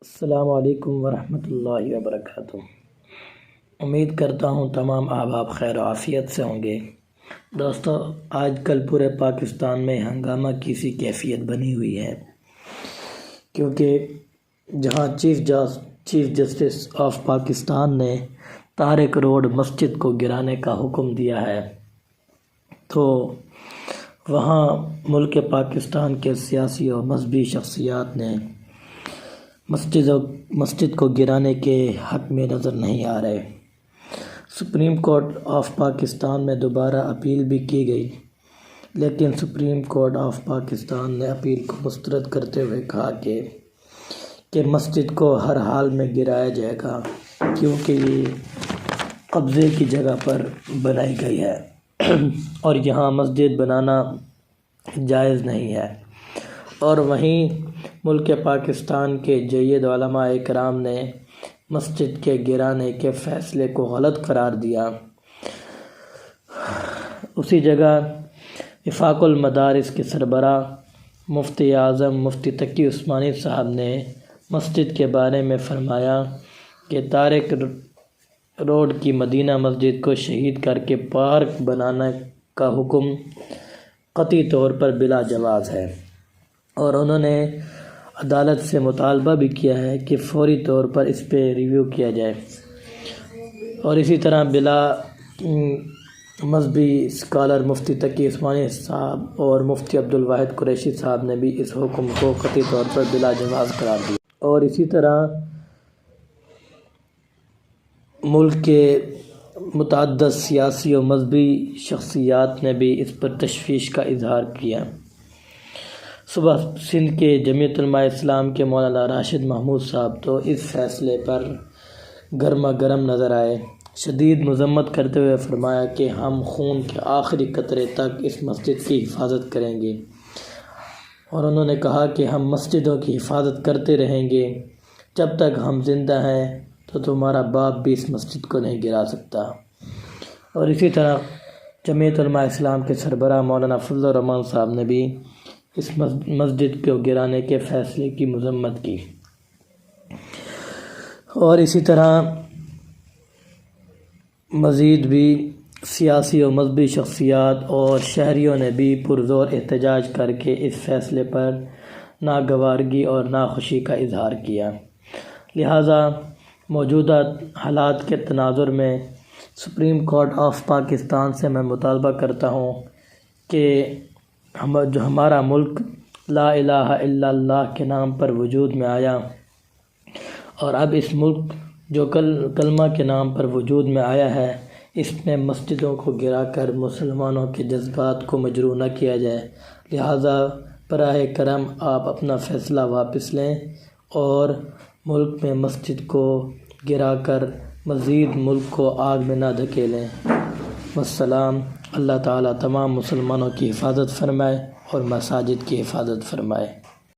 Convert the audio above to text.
السلام علیکم ورحمۃ اللہ وبرکاتہ۔ امید کرتا ہوں تمام احباب خیر و عافیت سے ہوں گے۔ دوستو، آج کل پورے پاکستان میں ہنگامہ کی سی کیفیت بنی ہوئی ہے، کیونکہ جہاں چیف جسٹس آف پاکستان نے طارق روڈ مسجد کو گرانے کا حکم دیا ہے، تو وہاں ملک پاکستان کے سیاسی اور مذہبی شخصیات نے مسجد کو گرانے کے حق میں نظر نہیں آ رہے۔ سپریم کورٹ آف پاکستان میں دوبارہ اپیل بھی کی گئی، لیکن سپریم کورٹ آف پاکستان نے اپیل کو مسترد کرتے ہوئے کہا کہ مسجد کو ہر حال میں گرایا جائے گا، کیونکہ یہ قبضے کی جگہ پر بنائی گئی ہے اور یہاں مسجد بنانا جائز نہیں ہے۔ اور وہیں ملک پاکستان کے جید علماء کرام نے مسجد کے گرانے کے فیصلے کو غلط قرار دیا۔ اسی جگہ وفاق المدارس کے سربراہ مفتی اعظم مفتی تقی عثمانی صاحب نے مسجد کے بارے میں فرمایا کہ طارق روڈ کی مدینہ مسجد کو شہید کر کے پارک بنانے کا حکم قطعی طور پر بلا جواز ہے، اور انہوں نے عدالت سے مطالبہ بھی کیا ہے کہ فوری طور پر اس پہ ریویو کیا جائے۔ اور اسی طرح بلا مذہبی اسکالر مفتی تقی عثمانی صاحب اور مفتی عبدالواحد قریشی صاحب نے بھی اس حکم کو قطعی طور پر بلا جواز قرار دیا۔ اور اسی طرح ملک کے متعدد سیاسی اور مذہبی شخصیات نے بھی اس پر تشویش کا اظہار کیا۔ صبح سندھ کے جمعیت علماء اسلام کے مولانا راشد محمود صاحب تو اس فیصلے پر گرما گرم نظر آئے، شدید مذمت کرتے ہوئے فرمایا کہ ہم خون کے آخری قطرے تک اس مسجد کی حفاظت کریں گے، اور انہوں نے کہا کہ ہم مسجدوں کی حفاظت کرتے رہیں گے جب تک ہم زندہ ہیں، تو تمہارا باپ بھی اس مسجد کو نہیں گرا سکتا۔ اور اسی طرح جمعیت علماء اسلام کے سربراہ مولانا فضل الرحمان صاحب نے بھی اس مسجد کو گرانے کے فیصلے کی مذمت کی۔ اور اسی طرح مزید بھی سیاسی اور مذہبی شخصیات اور شہریوں نے بھی پرزور احتجاج کر کے اس فیصلے پر ناگوارگی اور ناخوشی کا اظہار کیا۔ لہٰذا موجودہ حالات کے تناظر میں سپریم کورٹ آف پاکستان سے میں مطالبہ کرتا ہوں کہ جو ہمارا ملک لا الہ الا اللہ کے نام پر وجود میں آیا، اور اب اس ملک جو کلمہ کے نام پر وجود میں آیا ہے، اس میں مسجدوں کو گرا کر مسلمانوں کے جذبات کو مجروح نہ کیا جائے۔ لہٰذا براہ کرم آپ اپنا فیصلہ واپس لیں اور ملک میں مسجد کو گرا کر مزید ملک کو آگ میں نہ دھکیلیں۔ والسلام۔ اللہ تعالیٰ تمام مسلمانوں کی حفاظت فرمائے اور مساجد کی حفاظت فرمائے۔